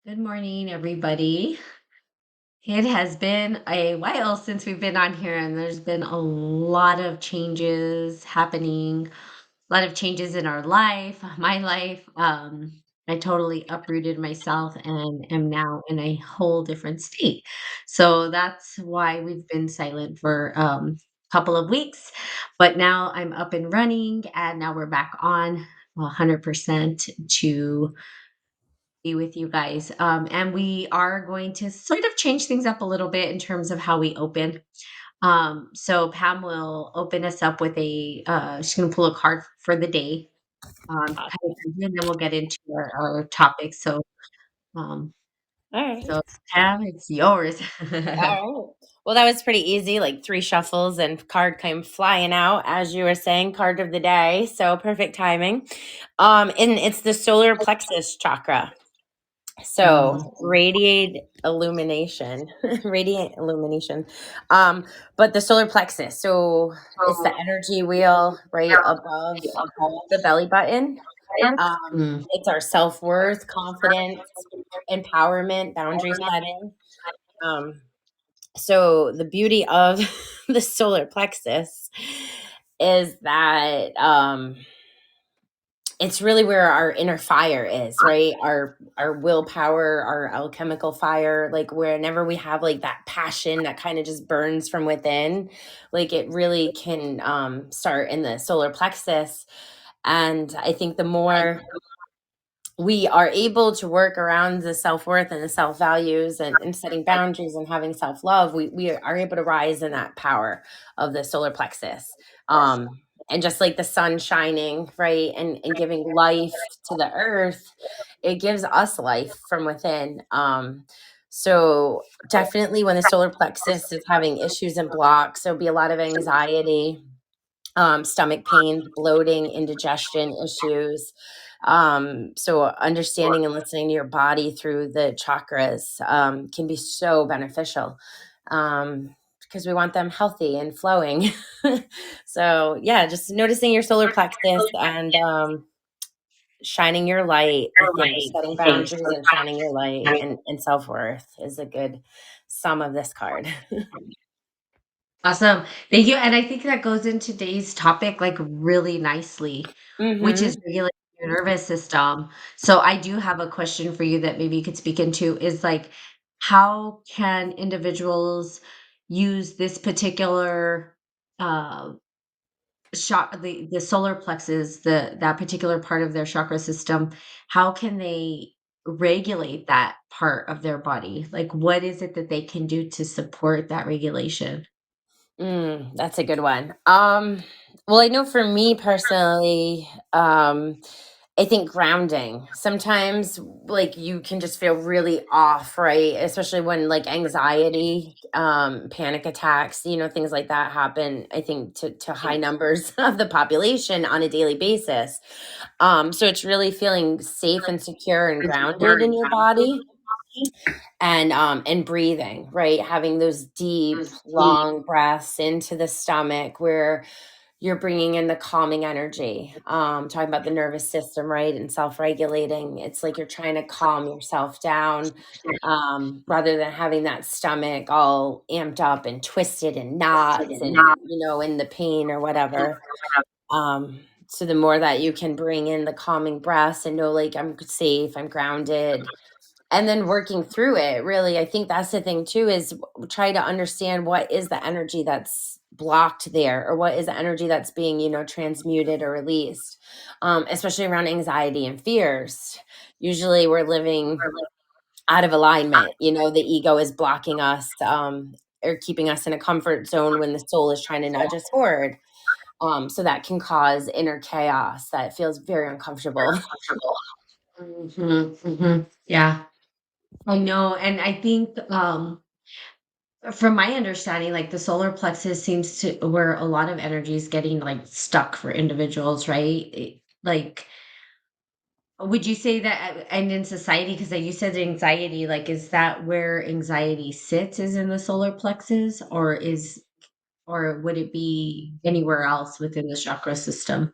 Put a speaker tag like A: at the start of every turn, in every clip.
A: Good morning, everybody. It has been a while since we've been on here, and there's been a lot of changes happening, a lot of changes in our life, my life. I totally uprooted myself and am now in a whole different state. So that's why we've been silent for a couple of weeks. But now I'm up and running, and now we're back on 100% to be with you guys. And we are going to sort of change things up a little bit in terms of how we open. So Pam will open us up with she's going to pull a card for the day,
B: Awesome.
A: kind of, and then we'll get into our topic. Um,
B: All right.
A: so Pam, it's yours.
B: All right. Well, that was pretty easy, like three shuffles and card came flying out as you were saying, card of the day. So perfect timing. And it's the solar plexus chakra. So
A: Mm.
B: radiate illumination, radiant illumination. But the solar plexus, so it's the energy wheel right above the belly button.
A: Mm.
B: It's our self-worth, confidence, empowerment, boundary setting. Um, so the beauty of the solar plexus is that it's really where our inner fire is, right? Our willpower, our alchemical fire, like whenever we have like that passion that kind of just burns from within, like it really can start in the solar plexus. And I think the more we are able to work around the self-worth and the self-values and setting boundaries and having self-love, we are able to rise in that power of the solar plexus. And just like the sun shining, right, and giving life to the earth, it gives us life from within. So definitely when the solar plexus is having issues and blocks, there'll be a lot of anxiety, stomach pain, bloating, indigestion issues. So understanding and listening to your body through the chakras can be so beneficial, because we want them healthy and flowing. So yeah, just noticing your solar plexus and shining your light. I think setting boundaries and shining your light and self worth is a good sum of this card.
A: Awesome. Thank you. And I think that goes into today's topic like really nicely, which is
B: Hmm.
A: regulating your nervous system. So I do have a question for you that maybe you could speak into is like, how can individuals use this particular uh the solar plexus, that particular part of their chakra system, how can they regulate that part of their body? Like what is it that they can do to support that regulation?
B: That's a good one. Well, I know for me personally, I think grounding. Sometimes, like you can just feel really off, right? Especially when like anxiety, panic attacks, things like that happen. I think to high numbers of the population on a daily basis. So it's really feeling safe and secure and grounded in your body and breathing, right, having those deep long breaths into the stomach where you're bringing in the calming energy, talking about the nervous system, right, and self-regulating. It's like you're trying to calm yourself down, rather than having that stomach all amped up and twisted and knots and in the pain or whatever. So the more that you can bring in the calming breaths and know, like, I'm safe, I'm grounded, and then working through it, really, I think that's the thing too, is try to understand what is the energy that's blocked there, or what is the energy that's being, transmuted or released, especially around anxiety and fears. Usually we're living out of alignment, the ego is blocking us, or keeping us in a comfort zone when the soul is trying to nudge us forward. So that can cause inner chaos that feels very uncomfortable.
A: Mhm, mhm. Yeah, I know, and I think, from my understanding, like, the solar plexus seems to where a lot of energy is getting, like, stuck for individuals, right? Like, would you say that, and in society, because you said anxiety, like, is that where anxiety sits, is in the solar plexus, or would it be anywhere else within the chakra system?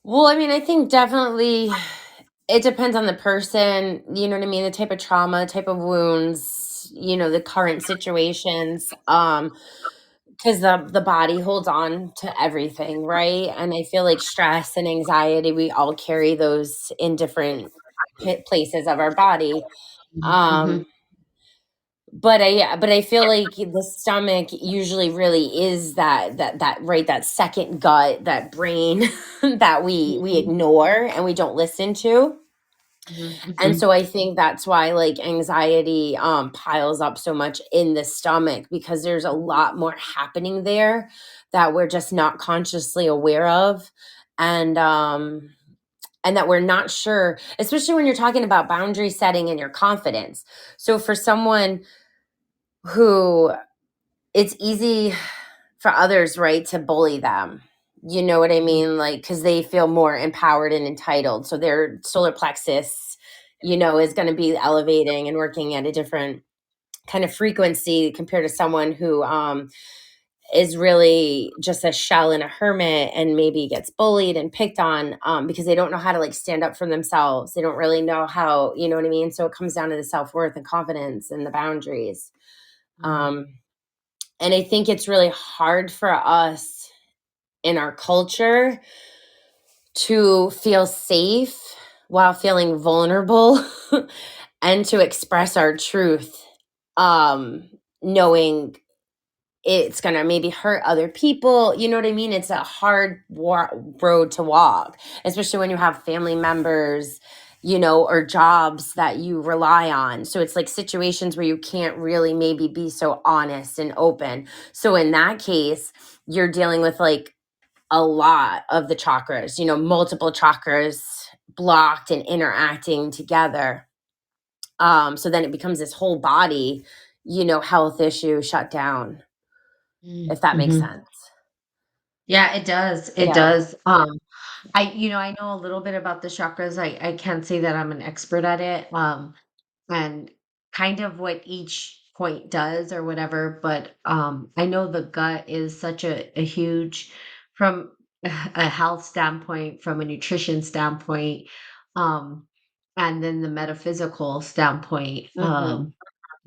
B: Well, I mean, I think definitely it depends on the person, you know what I mean, the type of trauma, type of wounds, the current situations, because the body holds on to everything, right? And I feel like stress and anxiety, we all carry those in different places of our body.
A: Mhm.
B: Um, but I feel like the stomach usually really is that right, that second gut, that brain that we
A: Mhm.
B: ignore and we don't listen to.
A: Mhm.
B: And
A: Mhm.
B: so I think that's why like anxiety piles up so much in the stomach, because there's a lot more happening there that we're just not consciously aware of. And that we're not sure, especially when you're talking about boundary setting and your confidence. So for someone who, it's easy for others, right, to bully them. You know what I
A: Mhm.
B: mean? Like, because they feel more empowered and entitled. So their solar plexus, is going to be elevating and working at a different kind of frequency compared to someone who is really just a shell and a hermit and maybe gets bullied and picked on, because they don't know how to like stand up for themselves. They don't really know how, you know what I mean? So it comes down to the self worth and confidence and the boundaries.
A: Mhm.
B: Um, and I think it's really hard for us in our culture to feel safe while feeling vulnerable and to express our truth, um, knowing it's going to maybe hurt other people. You know what I mean? It's a hard road to walk, especially when you have family members, or jobs that you rely on. So it's like situations where you can't really maybe be so honest and open. So in that case, you're dealing with like a lot of the chakras, multiple chakras blocked and interacting together. So then it becomes this whole body, health issue shut down,
A: Mhm.
B: if that makes
A: Mhm.
B: sense.
A: Yeah, it does. It
B: Yeah.
A: does. I know a little bit about the chakras. I can't say that I'm an expert at it. And kind of what each point does or whatever, but I know the gut is such a huge, from a health standpoint, from a nutrition standpoint, um, and then the metaphysical standpoint.
B: Mhm.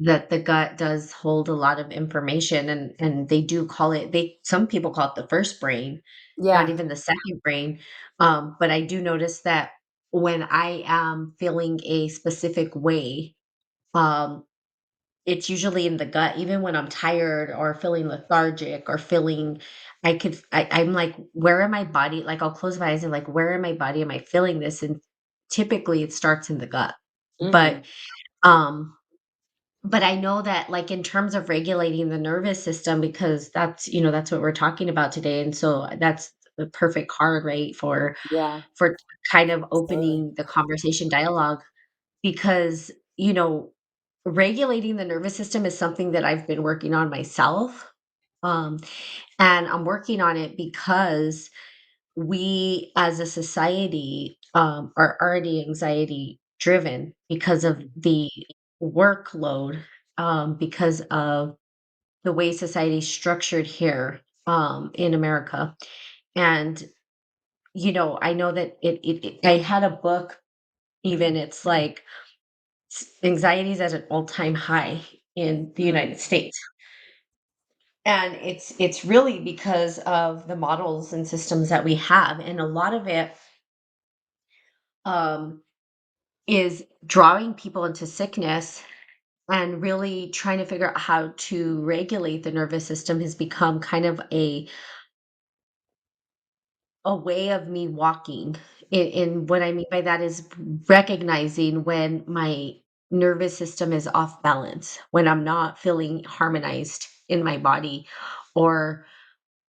A: That the gut does hold a lot of information, and they do call it, they some people call it the first brain, not
B: Yeah.
A: even the second brain. But I do notice that when I am feeling a specific way, um, it's usually in the gut, even when I'm tired or feeling lethargic or feeling, I'm like, where in my body? Like I'll close my eyes and like, where in my body am I feeling this? And typically it starts in the gut. But
B: Mhm.
A: um but I know that, like, in terms of regulating the nervous system, because that's what we're talking about today, and so that's the perfect card, right,
B: Yeah.
A: for kind of
B: Absolutely.
A: opening the conversation dialogue, because, you know, regulating the nervous system is something that I've been working on myself, um, and I'm working on it because we as a society, are already anxiety driven because of
B: Mhm.
A: the workload, because of the way society is structured here, in America. And I know that I had a book, even, it's like anxiety is at an all-time high in the
B: Mm.
A: United States. And it's really because of the models and systems that we have, and a lot of it, um, is drawing people into sickness, and really trying to figure out how to regulate the nervous system has become kind of a way of me walking. And what I mean by that is recognizing when my nervous system is off balance, when I'm not feeling harmonized in my body, or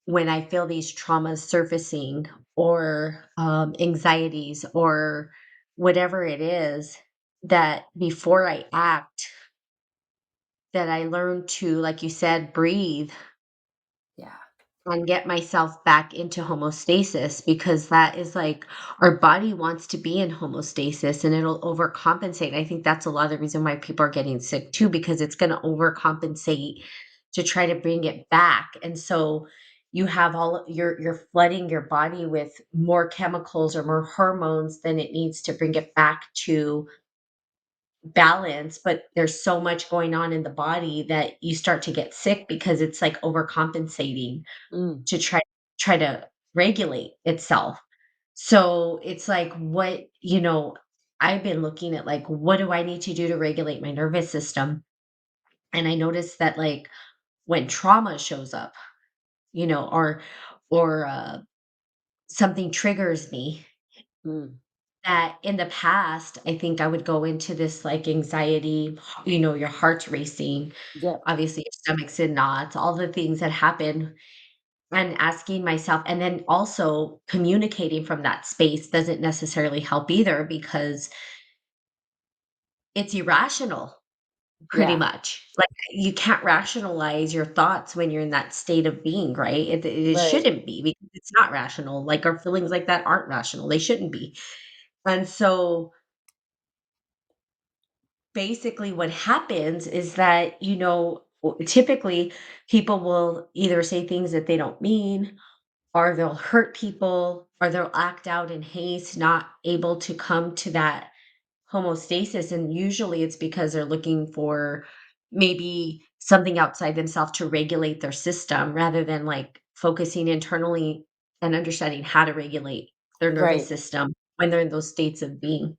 A: when I feel these traumas surfacing, or anxieties, or whatever it is, that before I act, that I learn to, like you said, breathe
B: Yeah.
A: and get myself back into homeostasis, because that is like, our body wants to be in homeostasis and it'll overcompensate. I think that's a lot of the reason why people are getting sick too, because it's going to overcompensate to try to bring it back. And so, you have all you're flooding your body with more chemicals or more hormones than it needs to bring it back to balance, but there's so much going on in the body that you start to get sick because it's like overcompensating
B: Mm,
A: to try to regulate itself. So it's like I've been looking at like what do I need to do to regulate my nervous system? And I noticed that like when trauma shows up, or something triggers me,
B: mm.
A: that in the past, I think I would go into this like anxiety, your heart's racing,
B: Yep.
A: obviously your stomach's in knots, all the things that happen, and asking myself, and then also communicating from that space doesn't necessarily help either because it's irrational pretty
B: Yeah.
A: much. Like you can't rationalize your thoughts when you're in that state of being, right? It
B: Right.
A: shouldn't be because it's not rational. Like our feelings like that aren't rational. They shouldn't be. And so basically what happens is that, typically people will either say things that they don't mean, or they'll hurt people, or they'll act out in haste, not able to come to that homeostasis. And usually it's because they're looking for maybe something outside themselves to regulate their system rather than like focusing internally and understanding how to regulate their nervous
B: Right.
A: system when they're in those states of being.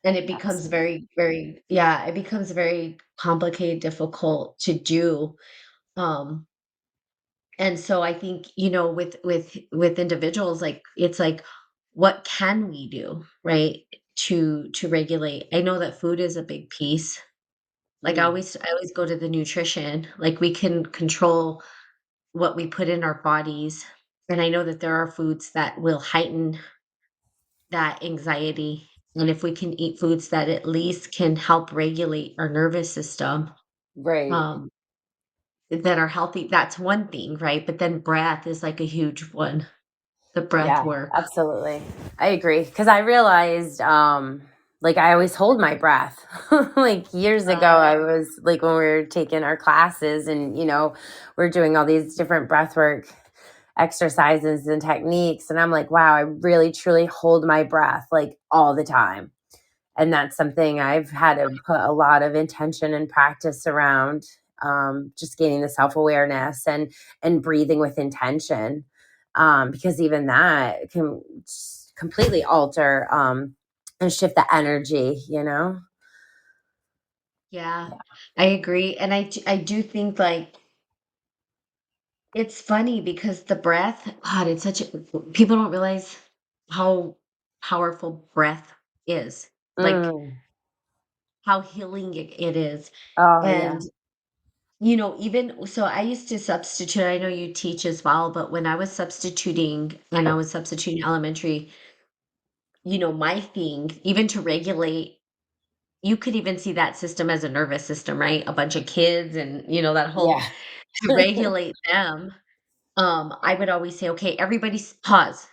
A: And it becomes
B: Absolutely.
A: very, very, yeah, it becomes very complicated, difficult to do. Um, and so I think, with individuals, like it's like, what can we do, right? To regulate. I know that food is a big piece. Like
B: Mm.
A: I always go to the nutrition. Like we can control what we put in our bodies. And I know that there are foods that will heighten that anxiety. And if we can eat foods that at least can help regulate our nervous system,
B: Right.
A: um, that are healthy, that's one thing, right? But then breath is like a huge one, the breath
B: Yeah,
A: work.
B: absolutely. I agree because I realized, like I always hold my breath. Like years ago,
A: Uh,
B: I was like when we were taking our classes, and we're doing all these different breath work exercises and techniques, and I'm like, wow, I really truly hold my breath like all the time. And that's something I've had to put a lot of intention and practice around, just gaining the self-awareness and breathing with intention, because even that can completely alter, and shift the energy.
A: yeah, I agree. And I do think like it's funny because the breath, God, it's such a people don't realize how powerful breath is. Like
B: Mm.
A: how healing it is.
B: Oh
A: And
B: yeah.
A: even so I used to substitute, I know you teach as well, but when I was substituting and I was substituting elementary, my thing, even to regulate, you could even see that system as a nervous system, right? A bunch of kids and, that whole
B: Yeah.
A: to regulate them, I would always say, "Okay, everybody pause.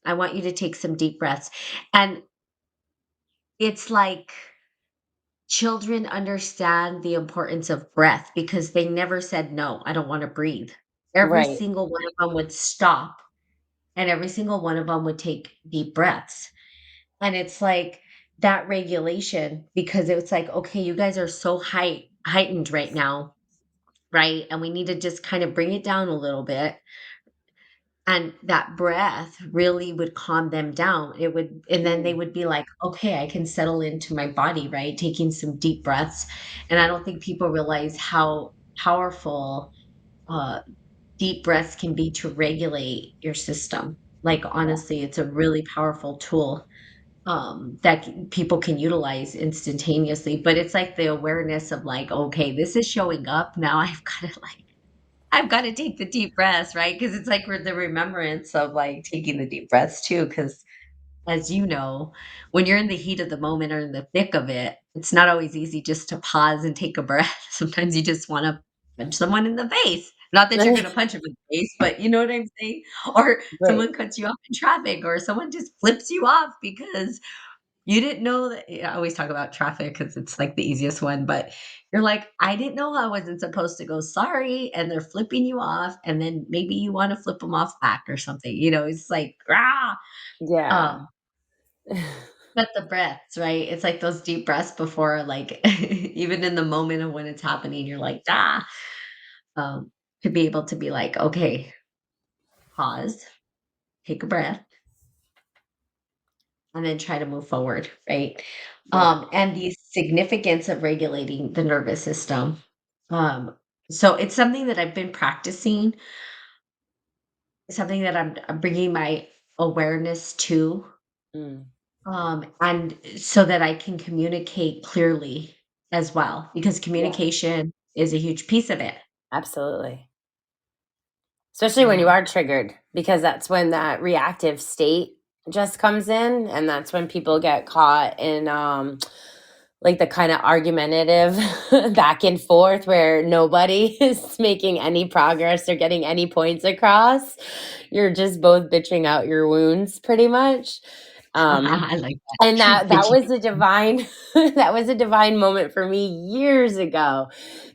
A: I want you to take some deep breaths." And it's like children understand the importance of breath because they never said, "No, I don't wanna breathe." Every
B: Right.
A: single one of them would stop, and every single one of them would take deep breaths. And it's like that regulation because it's like, "Okay, you guys are so heightened right now, right? And we need to just kind of bring it down a little bit." And that breath really would calm them down. It would and then they
B: Mm.
A: would be like, "Okay, I can settle into my body," right? Taking some deep breaths. And I don't think people realize how powerful, uh, deep breaths can be to regulate your system. Like,
B: Yeah.
A: honestly, it's a really powerful tool, that people can utilize instantaneously. But it's like the awareness of like, "Okay, this is showing up. Now I've gotta take the deep breaths," right? Because it's like the remembrance of, like, taking the deep breaths too. Because as you know, when you're in the heat of the moment or in the thick of it, it's not always easy just to pause and take a breath. Sometimes you just wanna punch someone in the face. Not that you're gonna punch them in the face, but you know what I'm saying? Or
B: Right.
A: someone cuts you off in traffic, or someone just flips you off because You didn't know that I always talk about traffic because it's, like, the easiest one, but you're like, "I didn't know I wasn't supposed to go sorry," and they're flipping you off, and then maybe you wanna flip them off back or something, it's like, "Ah!"
B: Yeah.
A: Um, but the breaths, right? It's like those deep breaths before, like, even in the moment of when it's happening, you're like, "Ah!" Um, to be able to be like, "Okay, pause, take a breath, and then try to move forward," right?
B: Yeah.
A: And the significance of regulating the nervous system. Um, so it's something that I've been practicing, something that I'm bringing my awareness to,
B: Mm.
A: and so that I can communicate clearly as well, because
B: Yeah,
A: communication is a huge piece of it.
B: absolutely. Especially when you
A: Yeah.
B: are triggered, because that's when that reactive state just comes in, and that's when people get caught in, like, the kinda argumentative back and forth where nobody is making any progress or getting any points across. You're just both bitching out your wounds pretty much. Um,
A: I like
B: and
A: that.
B: that
A: Bitchy.
B: was a divine that was a divine moment for me years ago,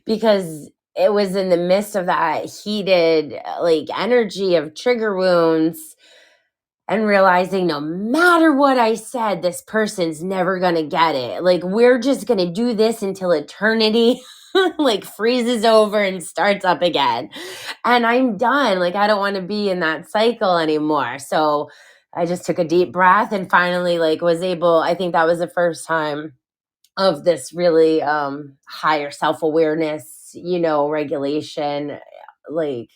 B: because it was in the midst of that heated, like, energy of trigger wounds, and realizing no matter what I said, this person's never gonna get it. Like, we're just gonna do this until eternity like freezes over and starts up again. And I'm done. Like, I don't want to be in that cycle anymore. So I just took a deep breath and finally like was able, I think that was the first time of this really higher self-awareness, regulation, like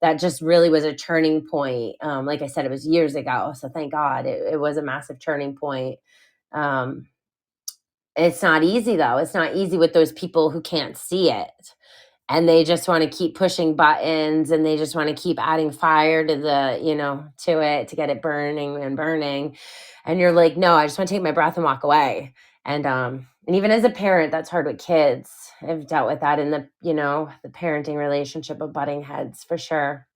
B: that just really was a turning point. Like I said, it was years ago, so thank God it was a massive turning point. um, it's not easy though. It's not easy with those people who can't see it, and they just want to keep pushing buttons, and they just want to keep adding fire to the to it to get it burning and burning. And you're like, no, I just want to take my breath and walk away. And even as a parent, that's hard with kids. I've dealt with that in the parenting relationship of butting heads for sure.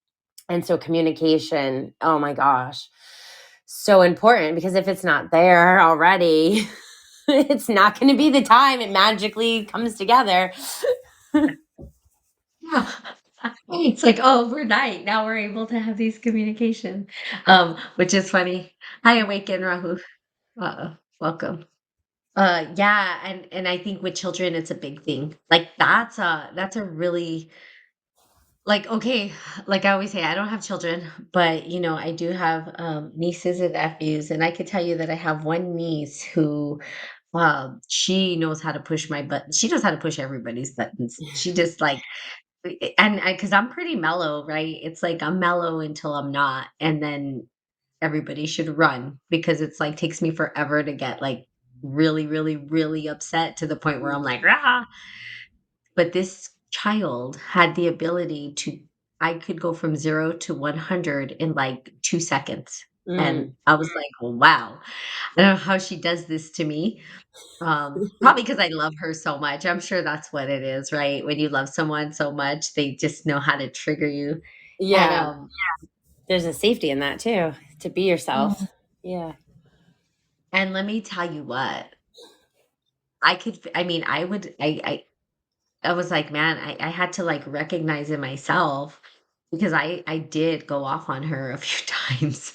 B: And so communication, oh my gosh, so important, because if it's not there already, it's not going to be the time it magically comes together.
A: Yeah. It's like, oh, overnight, now we're able to have these communication, which is funny. Hi, Awaken Rahu. Welcome. Yeah, and I think with children, it's a big thing. Like that's a really like okay, like I always say, I don't have children, but I do have nieces and nephews, and I could tell you that I have one niece who she knows how to push my button. She knows how to push everybody's buttons. She just like and because I'm pretty mellow, right? It's like I'm mellow until I'm not, and then everybody should run because it's like takes me forever to get like really, really, really upset to the point where I'm like, ah. But this child had the ability to, I could go from 0 to 100 in like 2 seconds. And
B: Mm.
A: I was like, wow, I don't know how she does this to me. Probably because I love her so much. I'm sure that's what it is, right? When you love someone so much, they just know how to trigger you. And
B: Yeah, there's a safety in that too, to be yourself.
A: Mm.
B: Yeah.
A: and let me tell you what, I could I mean, I would I was like, man, I had to like recognize in myself because I did go off on her a few times.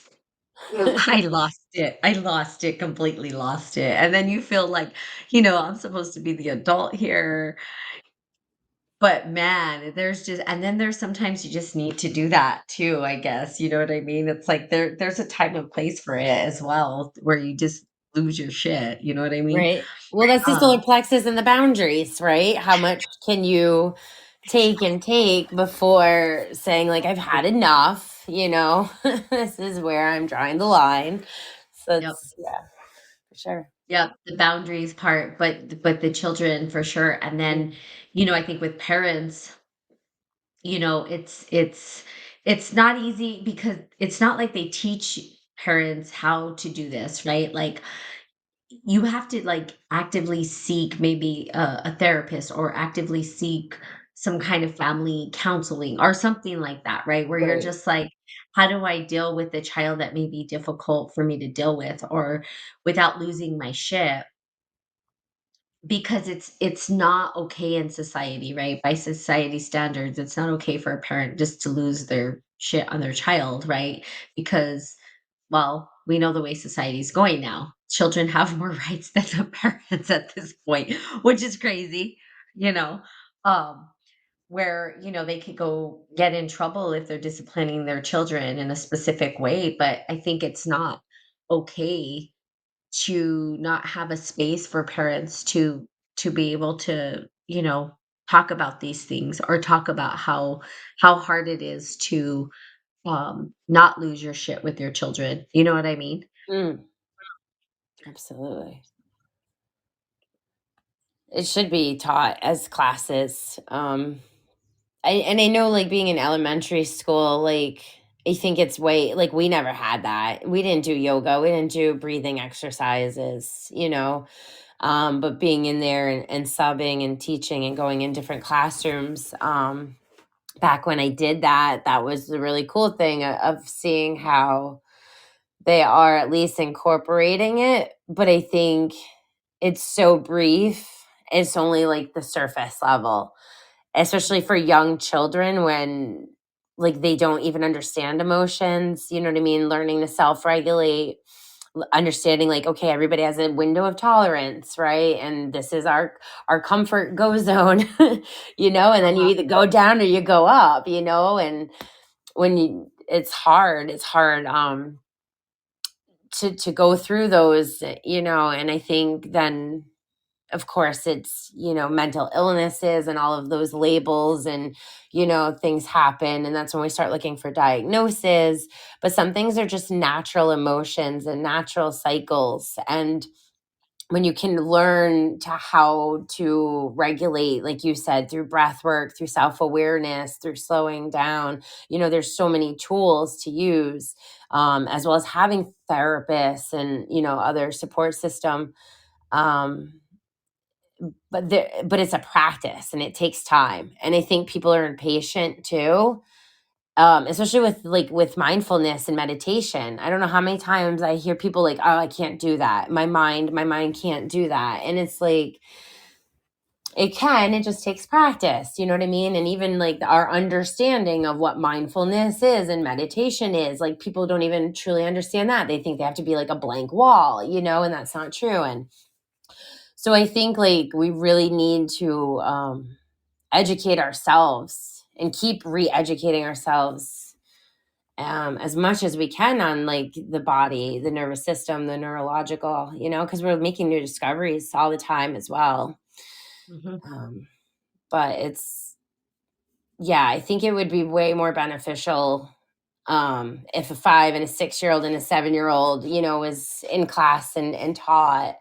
A: I lost it. I lost it, completely lost it. And then you feel like, I'm supposed to be the adult here. But man, there's just and then there's sometimes you just need to do that too, I guess. You know what I mean? It's like there's a time and place for it as well where you just lose your shit. You know what I mean?
B: Right. Well, that's the
A: Um,
B: solar plexus and the boundaries, right? How much can you take and take before saying, like, I've had enough, this is where I'm drawing the line. So
A: yep.
B: it's, yeah, for sure.
A: Yep, the boundaries part, but the children for sure. And then,
B: Mm.
A: I think with parents, it's not easy because it's not like they teach parents how to do this, right? Like you have to like actively seek maybe a therapist or actively seek some kind of family counseling or something like that, right? Where you're
B: Right.
A: just like how do I deal with the child that may be difficult for me to deal with, or without losing my shit? Because it's not okay in society, right? By society standards, it's not okay for a parent just to lose their shit on their child, right? Because, well, we know the way society's going now. Children have more rights than the parents at this point, which is crazy, you know. Um, where, they could go get in trouble if they're disciplining their children in a specific way, but I think it's not okay to not have a space for parents to be able to, talk about these things, or talk about how hard it is to not lose your shit with your children. You know what I mean?
B: Mm, absolutely. It should be taught as classes. I know, like, being in elementary school, like, I think it's way like, we never had that. We didn't do yoga, we didn't do breathing exercises, but being in there and subbing and teaching and going in different classrooms, back when I did that, that was the really cool thing of seeing how they are at least incorporating it, but I think it's so brief. It's only like the surface level, especially for young children when like they don't even understand emotions, you know what I mean? Learning to self-regulate, understanding like okay, everybody has a window of tolerance, right? And this is our comfort go zone, and then you
A: Uh-huh.
B: either go down or you go up, and when you it's hard to go through those, and I think then of course it's mental illnesses and all of those labels, and things happen, and that's when we start looking for diagnoses. But some things are just natural emotions and natural cycles, and when you can learn to how to regulate, like you said, through breath work, through self-awareness, through slowing down, there's so many tools to use, as well as having therapists and other support system. um, but it's a practice and it takes time, and I think people are impatient too, especially with mindfulness and meditation. I don't know how many times I hear people like, oh, I can't do that, my mind can't do that, and it's like it just takes practice, you know what I mean? And even like our understanding of what mindfulness is and meditation is, like, people don't even truly understand that. They think they have to be like a blank wall, and that's not true. And so I think like we really need to educate ourselves and keep re-educating ourselves, as much as we can on like the body, the nervous system, the neurological, because we're making new discoveries all the time as well.
A: Mhm.
B: um, but it's yeah, I think it would be way more beneficial, if a 5 and a 6-year-old and a 7-year-old, was in class and taught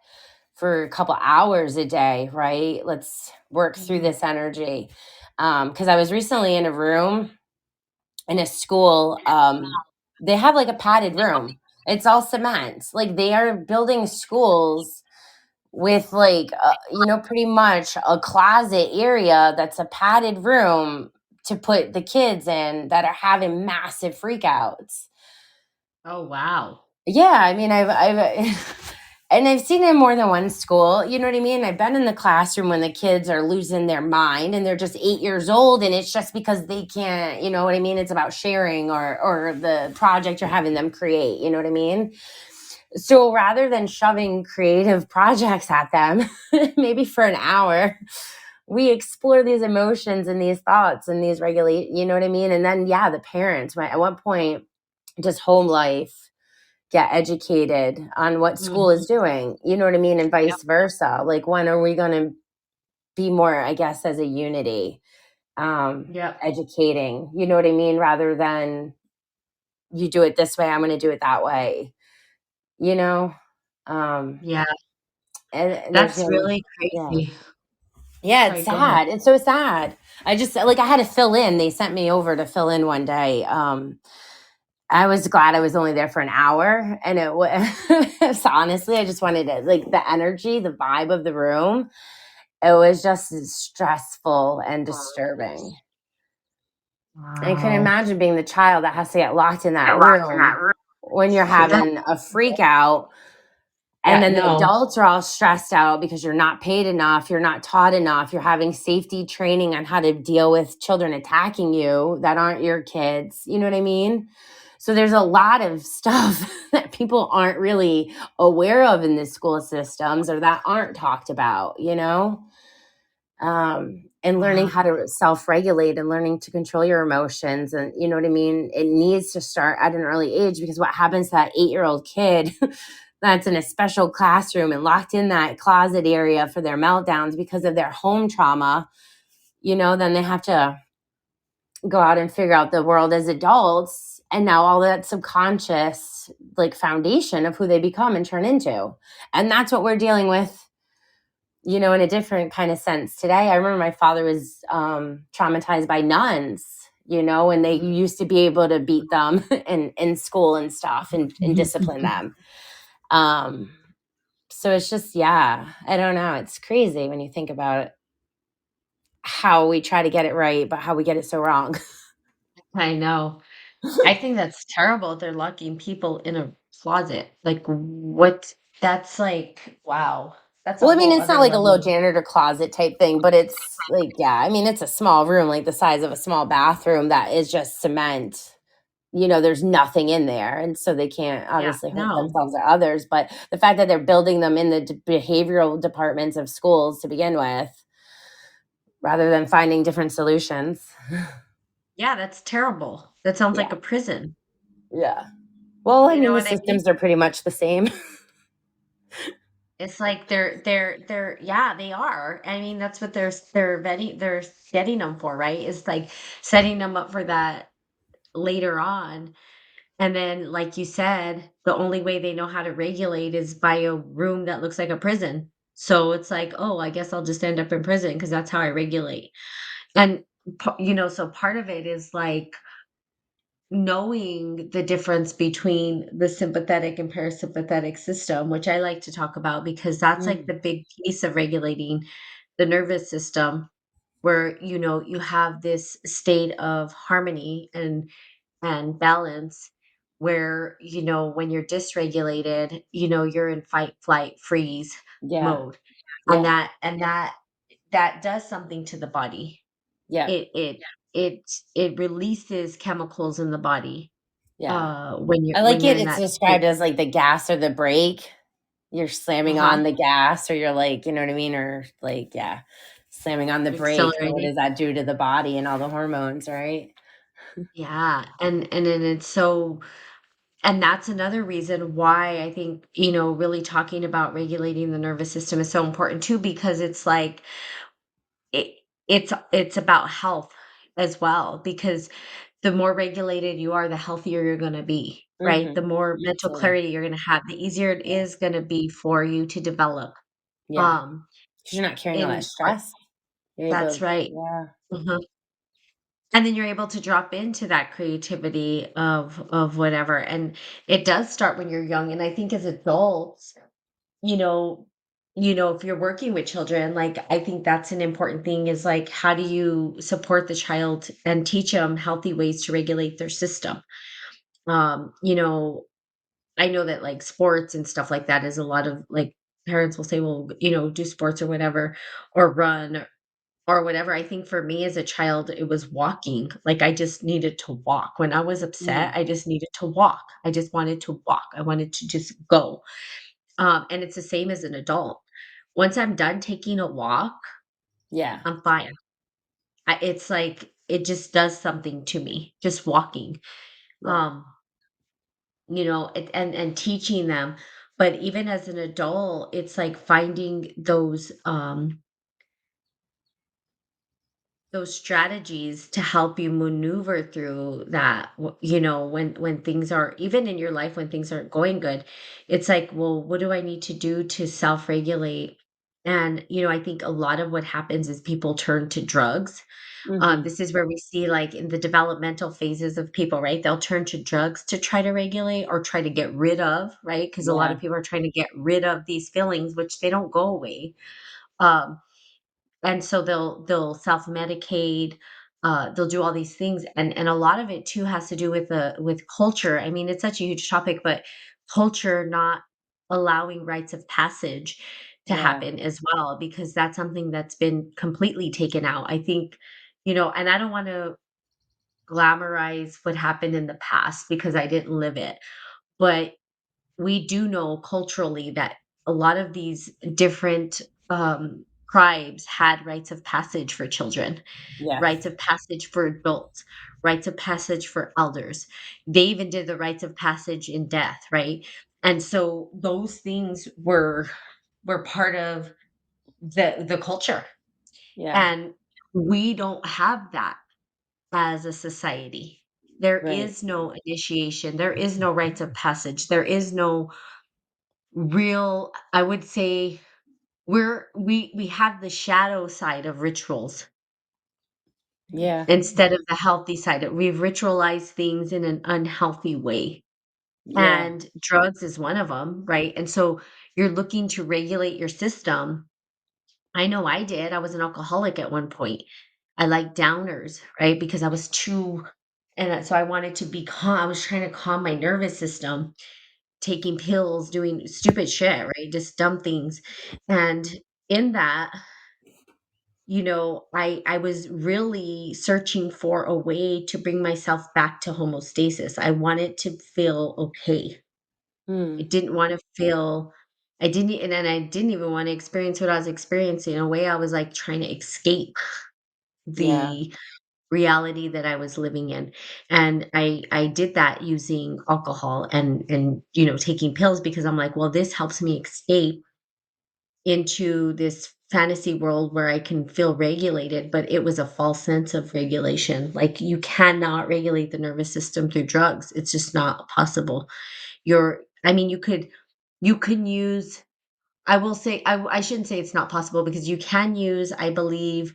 B: for a couple hours a day, right? Let's work through
A: Mhm.
B: this energy. Because I was recently in a room in a school. They have like a padded room. It's all cement. Like they are building schools with like pretty much a closet area that's a padded room to put the kids in that are having massive freakouts.
A: Oh, wow.
B: Yeah, I mean, I've and I've seen it in more than one school. You know what I mean? I've been in the classroom when the kids are losing their mind and they're just 8 years old, and it's just because they can't. You know what I mean? It's about sharing or the project you're having them create. You know what I mean? So rather than shoving creative projects at them, maybe for an hour, we explore these emotions and these thoughts and these regulate. You know what I mean? And then yeah, the parents. At what point does home life get educated on what school
A: Mhm.
B: is doing? You know what I mean? And
A: Yep.
B: vice versa. Like, when are we going to be more, I guess, as a unity,
A: Yep.
B: educating, you know what I mean? Rather than you do it this way, I'm going to do it that way, you know? Um,
A: Yeah.
B: and there's
A: That's
B: no,
A: really
B: yeah.
A: crazy.
B: Yeah, it's
A: Sorry, go ahead.
B: sad. It's so sad. I just like I had to fill in. They sent me over to fill in one day. I was glad I was only there for an hour, and it was honestly, I just wanted to like the energy, the vibe of the room. It was just stressful and disturbing. I can
A: Wow.
B: imagine being the child that has to get locked in that
A: Get locked in
B: room
A: that room.
B: when you're
A: That
B: having a freak out. And
A: yeah,
B: then the
A: no.
B: adults are all stressed out because you're not paid enough, you're not taught enough, you're having safety training on how to deal with children attacking you that aren't your kids. You know what I mean? So there's a lot of stuff that people aren't really aware of in the school systems or that aren't talked about, you know? And learning
A: Wow.
B: how to self-regulate and learning to control your emotions, and you know what I mean, it needs to start at an early age, because what happens to that 8-year-old kid that's in a special classroom and locked in that closet area for their meltdowns because of their home trauma, then they have to go out and figure out the world as adults, and now all that subconscious like foundation of who they become and turn into. And that's what we're dealing with, in a different kind of sense today. I remember my father was traumatized by nuns, and they used to be able to beat them in school and stuff, and discipline them. Um, so it's just, yeah, I don't know. It's crazy when you think about it, how we try to get it right, but how we get it so wrong.
A: I know. I think that's terrible. They're locking people in a closet. Like, what? That's like, wow. That's a
B: Well, I mean,
A: whole
B: it's not
A: other
B: like a little
A: level.
B: janitor closet type thing, but it's like, yeah, I mean, it's a small room, like the size of a small bathroom that is just cement. There's nothing in there. And so they can't
A: Yeah,
B: obviously hurt
A: no.
B: themselves or others. But the fact that they're building them in the behavioral departments of schools to begin with, rather than finding different solutions.
A: Yeah, that's terrible. That sounds
B: Yeah.
A: like a prison.
B: Yeah. Well, I
A: You know
B: mean, the
A: what I mean?
B: systems are pretty much the same.
A: It's like they're yeah, they are. I mean, that's what they're setting them for, right? It's like setting them up for that later on. And then, like you said, the only way they know how to regulate is by a room that looks like a prison. So it's like, oh, I guess I'll just end up in prison because that's how I regulate. And so part of it is like knowing the difference between the sympathetic and parasympathetic system, which I like to talk about because that's like
B: Mm.
A: the big piece of regulating the nervous system, where you have this state of harmony and balance, where when you're dysregulated, you're in fight, flight, freeze
B: Yeah.
A: mode. and
B: Yeah.
A: that and that that does something to the body.
B: Yeah.
A: It it it it releases chemicals in the body,
B: Yeah. I
A: when
B: like
A: you're
B: it.
A: in
B: It's
A: that state.
B: described as like the gas or the brake. You're slamming
A: Uh-huh.
B: on the gas, or you're like, you know what I mean? Or like, yeah, slamming on the brake. So what
A: Accelerating.
B: does that do to the body and all the hormones, right?
A: Yeah, and then it's so and that's another reason why I think, really talking about regulating the nervous system is so important too, because it's like it it's about health as well, because the more regulated you are, the healthier you're gonna be, right? The
B: Mhm.
A: more mental
B: Absolutely.
A: clarity you're gonna have, the easier it
B: Yeah.
A: is gonna be for you to develop,
B: Yeah.
A: um,
B: 'Cause you're not carrying all that
A: in part
B: stress. You're
A: that's
B: able.
A: right.
B: Yeah.
A: Mhm. And then you're able to drop into that creativity of whatever, and it does start when you're young, and I think as adults, you know if you're working with children, like, I think that's an important thing, is like, how do you support the child and teach them healthy ways to regulate their system? Um, you know, I know that, like, sports and stuff like that is a lot of, like, parents will say, "Well, do sports or whatever, or run or whatever." I think for me as a child, it was walking. Like, I just needed to walk. When I was upset,
B: Mm.
A: I just needed to walk. I just wanted to walk. I wanted to just go. And it's the same as an adult. Once I'm done taking a walk,
B: Yeah.
A: I'm fine. It's like it just does something to me, just walking.
B: Yeah.
A: Um, and teaching them. But even as an adult, it's like finding those strategies to help you maneuver through that. When things are, even in your life, when things aren't going good, it's like, well, what do I need to do to self-regulate? And I think a lot of what happens is people turn to drugs.
B: Mhm.
A: This is where we see, like, in the developmental phases of people, right? They'll turn to drugs to try to regulate or try to get rid of, right? Because a lot of
B: Yeah.
A: people are trying to get rid of these feelings, which they don't go away. um and so they'll self-medicate, they'll do all these things, and a lot of it too has to do with culture. I mean, it's such a huge topic, but culture not allowing rites of passage to
B: Yeah.
A: happen as well, because that's something that's been completely taken out. I think, and I don't want to glamorize what happened in the past because I didn't live it, but we do know culturally that a lot of these different tribes had rites of passage for children,
B: Yes.
A: rites of passage for adults, rites of passage for elders. They even did the rites of passage in death, right? And so those things were part of the culture.
B: Yeah.
A: And we don't have that as a society. There
B: Right.
A: is no initiation, there is no rites of passage, there is no real, I would say, we have the shadow side of rituals
B: Yeah.
A: instead of the healthy side. We've ritualized things in an unhealthy way,
B: Yeah.
A: and drugs is one of them, right? And so you're looking to regulate your system. I know I did. I was an alcoholic at one point. I liked downers, right? Because I was too, so I wanted to be calm. I was trying to calm my nervous system, taking pills, doing stupid shit, right? Just dumb things. And in that, I was really searching for a way to bring myself back to homeostasis. I wanted to feel okay. I
B: Hmm.
A: didn't want to feel I didn't e- and then I didn't even want to experience what I was experiencing. In a way, I was like trying to escape
B: Yeah.
A: the reality that I was living in. And I did that using alcohol and taking pills, because I'm like, well, this helps me escape into this fantasy world where I can feel regulated, but it was a false sense of regulation. Like, you cannot regulate the nervous system through drugs. It's just not possible. I mean, you can use, I will say, I shouldn't say it's not possible, because you can use, I believe,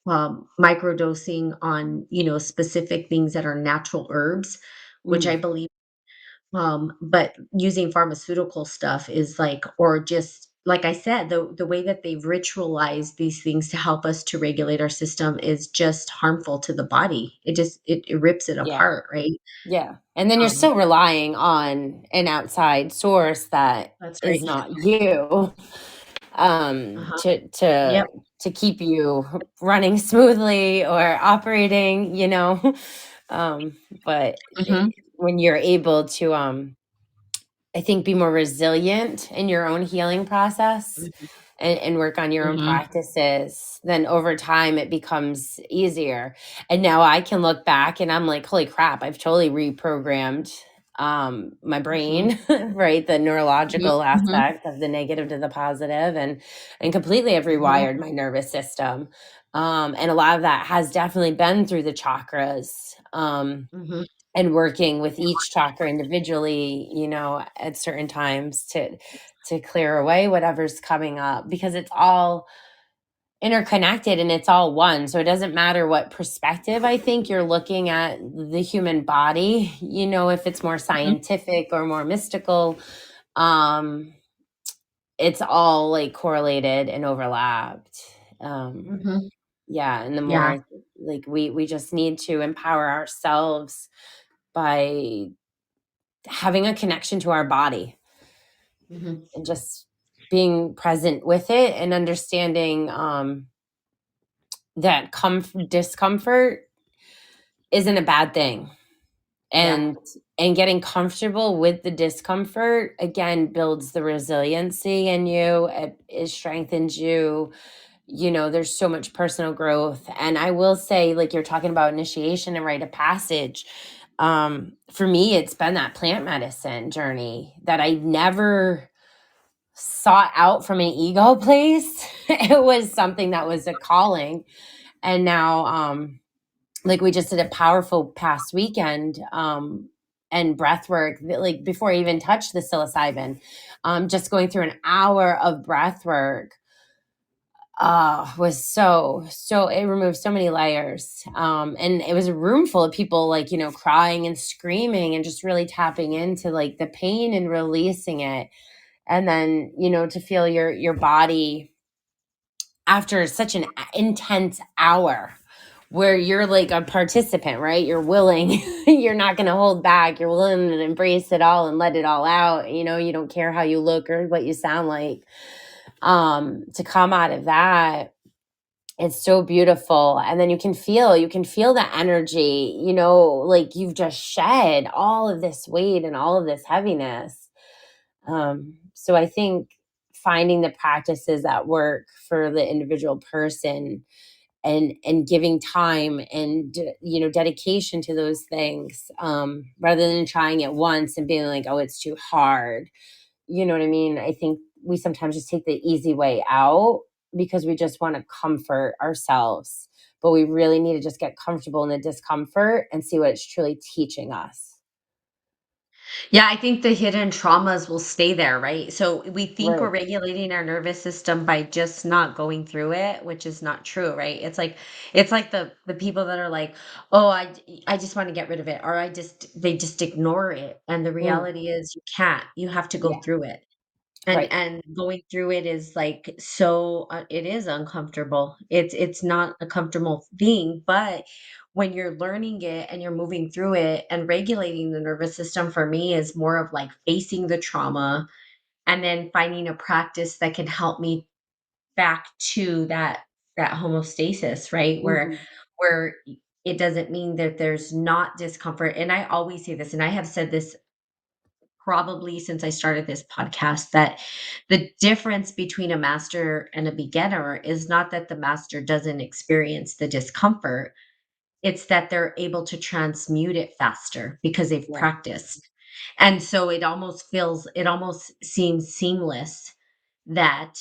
A: microdosing on, specific things that are natural herbs, which
B: Mm.
A: I believe. But using pharmaceutical stuff is like, or just like I said, the way that they've ritualized these things to help us to regulate our system is just harmful to the body. It rips it
B: Yeah.
A: apart, right?
B: Yeah. And then you're
A: Um,
B: still relying on an outside source that
A: that's right.
B: is not you,
A: Uh-huh.
B: to to
A: Yep.
B: to keep you running smoothly or operating, um but
A: Mhm.
B: when you're able to, I think, be more resilient in your own healing process,
A: Mhm.
B: and work on your own
A: Mhm.
B: practices, then over time it becomes easier. And now I can look back and I'm like, holy crap, I've totally reprogrammed my
A: Mhm.
B: brain, right? The
A: Mhm.
B: neurological
A: Mhm.
B: aspect of the negative to the positive, and completely have
A: Mhm.
B: rewired my nervous system. And a lot of that has definitely been through the chakras.
A: Mhm.
B: And working with each chakra individually, at certain times to clear away whatever's coming up, because it's all interconnected and it's all one. So it doesn't matter what perspective I think you're looking at the human body, if it's more
A: Mhm.
B: scientific or more mystical, um it's all like correlated and overlapped.
A: Mhm.
B: Yeah, and the
A: Yeah.
B: more, like, we just need to empower ourselves by having a connection to our body
A: Mhm.
B: and just being present with it, and understanding, that discomfort isn't a bad thing,
A: Yeah.
B: and getting comfortable with the discomfort again builds the resiliency in you. It strengthens you. There's so much personal growth. And I will say, like, you're talking about initiation and rite of passage, for me it's been that plant medicine journey that I never sought out from an ego place. It was something that was a calling. And now, like, we just did a powerful past weekend, and breath work, like, before I even touched the psilocybin, just going through an hour of breath work, was so it removed so many layers. And it was a room full of people, like, crying and screaming and just really tapping into, like, the pain and releasing it. And then, to feel your body after such an intense hour where you're like a participant, right? You're willing, you're not going to hold back. You're willing to embrace it all and let it all out. You don't care how you look or what you sound like. To come out of that, it's so beautiful. And then you can feel the energy, like you've just shed all of this weight and all of this heaviness. So I think finding the practices that work for the individual person and giving time and dedication to those things, rather than trying it once and being like, oh, it's too hard. You know what I mean? I think we sometimes just take the easy way out because we just want to comfort ourselves, but we really need to just get comfortable in the discomfort and see what it's truly teaching us.
A: Yeah, I think the hidden traumas will stay there, right? So we think we're
B: Right.
A: regulating our nervous system by just not going through it, which is not true, right? It's like the people that are like, "Oh, I just want to get rid of it," or they just ignore it. And the
B: Mm,
A: reality is you can't. You have to go
B: yeah.
A: through it. And
B: Right.
A: and going through it is like so it is uncomfortable. It's not a comfortable thing, but when you're learning it and you're moving through it and regulating the nervous system for me is more of like facing the trauma and then finding a practice that can help me back to that homeostasis, right? Where
B: Hmm.
A: where it doesn't mean that there's not discomfort. And I always say this, and I have said this probably since I started this podcast, that the difference between a master and a beginner is not that the master doesn't experience the discomfort, it's that they're able to transmute it faster because they've
B: Yeah.
A: practiced. And so it almost seems seamless that,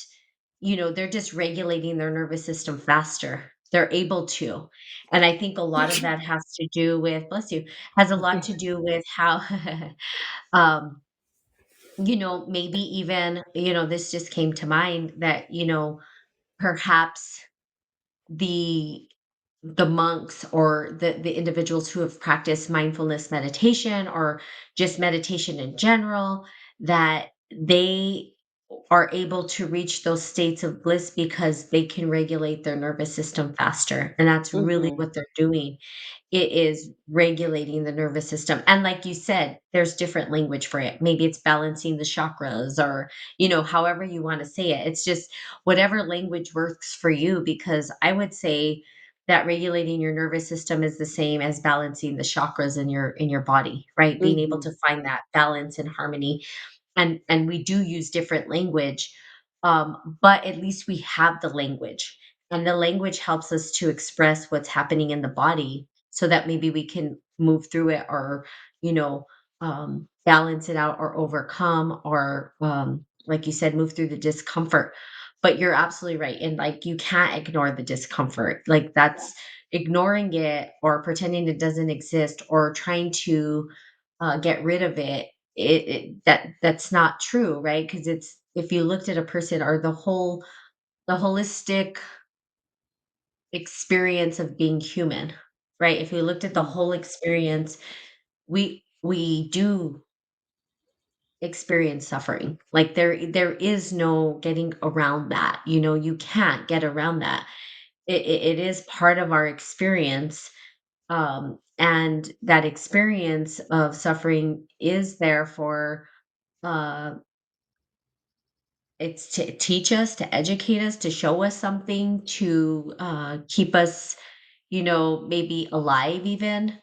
A: they're just regulating their nervous system faster. They're able to. And I think a lot of that has to do with, bless you, has a lot to do with how um maybe even, this just came to mind that, perhaps the the monks or the individuals who have practiced mindfulness meditation or just meditation in general, that they are able to reach those states of bliss because they can regulate their nervous system faster. And that's really
B: Hmm.
A: what they're doing. It is regulating the nervous system. And like you said, there's different language for it. Maybe it's balancing the chakras or, however you want to say it. It's just whatever language works for you, because I would say that regulating your nervous system is the same as balancing the chakras in your body, right? Being able
B: Hmm.
A: to find that balance and harmony, and we do use different language, but at least we have the language, and the language helps us to express what's happening in the body so that maybe we can move through it or you know balance it out or overcome or like you said, move through the discomfort. But you're absolutely right, and like you can't ignore the discomfort. Like that's ignoring it or pretending it doesn't exist or trying to get rid of it. That's not true, right? Because it's, if you looked at a person or the holistic experience of being human, right? If we looked at the whole experience, we do experience suffering. Like there is no getting around that. You can't get around that. It is part of our experience. And that experience of suffering is there for uh it's to teach us, to educate us, to show us something, to keep us, maybe alive even.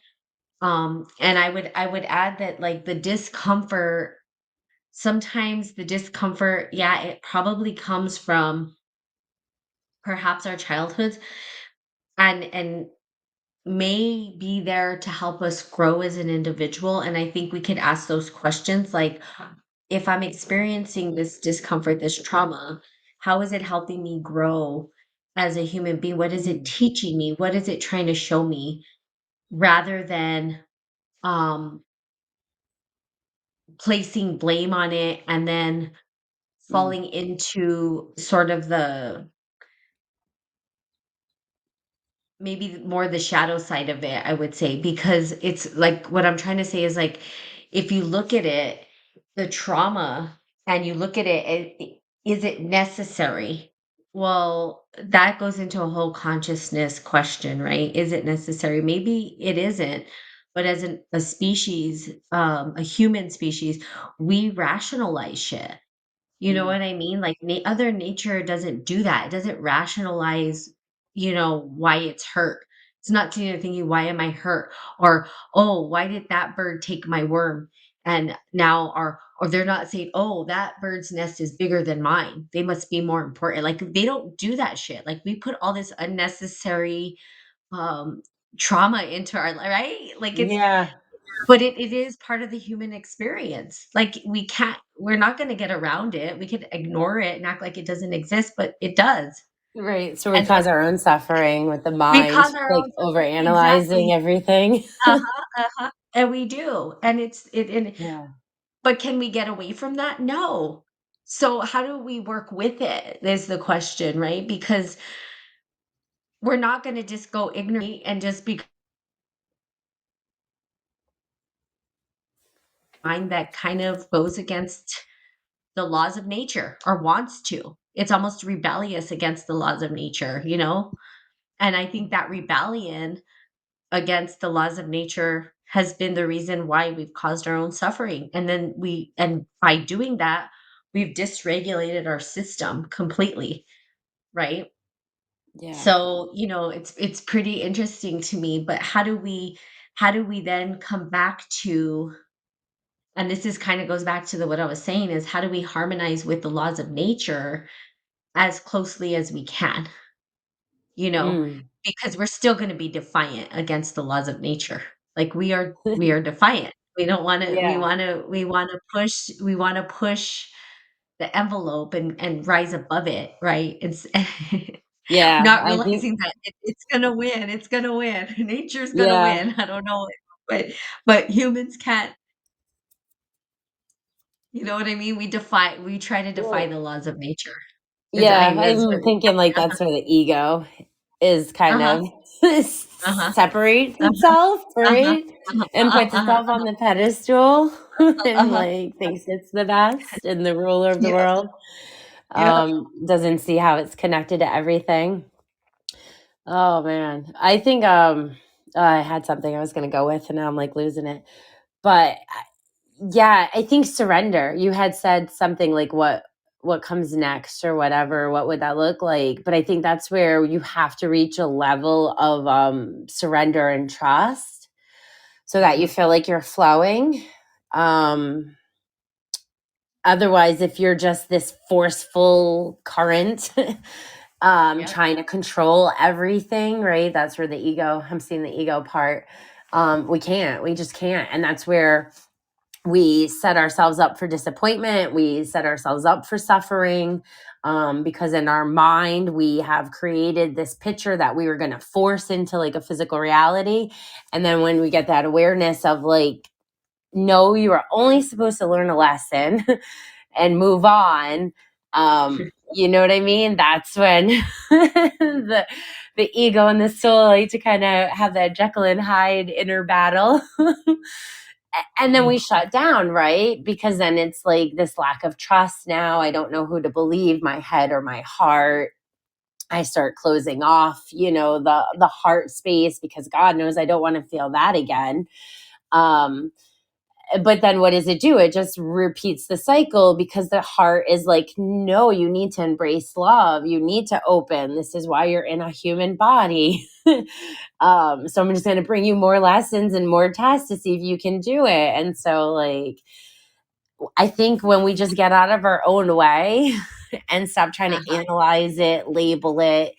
A: And I would add that like the discomfort, sometimes the discomfort, yeah, it probably comes from perhaps our childhoods and may be there to help us grow as an individual. And I think we could ask those questions like, if I'm experiencing this discomfort, this trauma, how is it helping me grow as a human being? What is it
B: Hmm.
A: teaching me? What is it trying to show me? Rather than um, placing blame on it and then
B: Mm,
A: falling into sort of the, maybe more the shadow side of it, I would say, because it's like what I'm trying to say is like, if you look at it, the trauma, and you look at it, is it necessary? Well, that goes into a whole consciousness question, right? Is it necessary? Maybe it isn't. But as a species, a human species, we rationalize shit. You know
B: Mm.
A: what I mean? Like other nature doesn't do that. It doesn't rationalize, why it's hurt. It's not sitting there thinking, why am I hurt? Or, oh, why did that bird take my worm? And now or they're not saying, oh, that bird's nest is bigger than mine. They must be more important. Like they don't do that shit. Like we put all this unnecessary um trauma into our right? Like it's
B: Yeah.
A: but it is part of the human experience. Like, we're not gonna get around it. We could ignore it and act like it doesn't exist, but it does.
B: Right. So we
A: And
B: cause our own suffering with the
A: we
B: mind,
A: cause our
B: like
A: own
B: over
A: suffering
B: analyzing
A: exactly.
B: everything.
A: Uh-huh, uh-huh, and we do, and
B: Yeah.
A: but can we get away from that? No. So, how do we work with it is the question, right? Because we're not gonna just go ignorant and just be mind that kind of goes against the laws of nature or wants to. It's almost rebellious against the laws of nature, you know? And I think that rebellion against the laws of nature has been the reason why we've caused our own suffering. And by doing that, we've dysregulated our system completely, right?
B: Yeah.
A: So, it's pretty interesting to me, but how do we then come back to and this is kind of goes back to what I was saying is how do we harmonize with the laws of nature as closely as we can, you know,
B: Mm.
A: because we're still going to be defiant against the laws of nature. Like we are defiant. We don't want to we
B: Yeah.
A: want to we want to push the envelope and rise above it, right? It's
B: Yeah.
A: not
B: I think,
A: realizing that it's going to win. It's going to win. Nature's going to
B: yeah.
A: win. I don't know, but humans can't, you know what I mean? We try to defy
B: Well,
A: the laws of nature. Is
B: yeah.
A: that's
B: I'm
A: what
B: thinking like that's where the ego is kind
A: uh-huh,
B: of
A: uh-huh,
B: separates
A: uh-huh,
B: itself,
A: uh-huh,
B: right?
A: uh-huh,
B: And
A: uh-huh,
B: puts
A: uh-huh,
B: itself on the pedestal and
A: uh-huh.
B: like thinks it's the best and the ruler of the
A: Yep,
B: world.
A: yep.
B: Doesn't see how it's connected to everything. Oh man. I think I had something I was gonna go with and now I'm like losing it. But yeah, I think surrender. You had said something like what comes next or whatever, what would that look like? But I think that's where you have to reach a level of surrender and trust so that you
A: Mhm.
B: feel like you're flowing. Um Otherwise, if you're just this forceful current
A: Yep.
B: trying to control everything, right? That's where the ego, I'm seeing the ego part. We just can't. And that's where we set ourselves up for disappointment. We set ourselves up for suffering because in our mind, we have created this picture that we were going to force into like a physical reality. And then when we get that awareness of like, no, you are only supposed to learn a lesson and move on. You know what I mean? That's when the ego and the soul like to kind of have that Jekyll and Hyde inner battle. And then we shut down, right? Because then it's like this lack of trust now. I don't know who to believe, my head or my heart. I start closing off, the heart space because God knows I don't want to feel that again. Um, but then what does it do? It just repeats the cycle because the heart is like, no, you need to embrace love. You need to open. This is why you're in a human body. So I'm just going to bring you more lessons and more tests to see if you can do it. And so, like, I think when we just get out of our own way and stop trying to
A: Uh-huh,
B: analyze it, label it,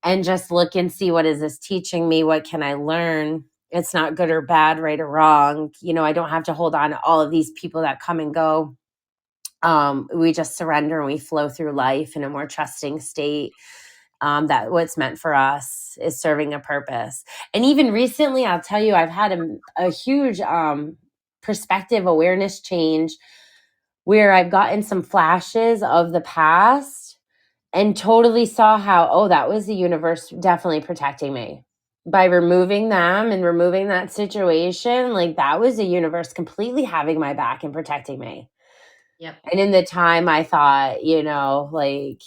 B: and just look and see what is this teaching me? What can I learn? It's not good or bad, right or wrong. I don't have to hold on to all of these people that come and go. We just surrender and we flow through life in a more trusting state. That what's meant for us is serving a purpose. And even recently, I'll tell you, I've had a huge perspective awareness change where I've gotten some flashes of the past and totally saw how, oh, that was the universe definitely protecting me. By removing them and removing that situation, like that was the universe completely having my back and protecting me.
A: yep.
B: And in the time I thought, like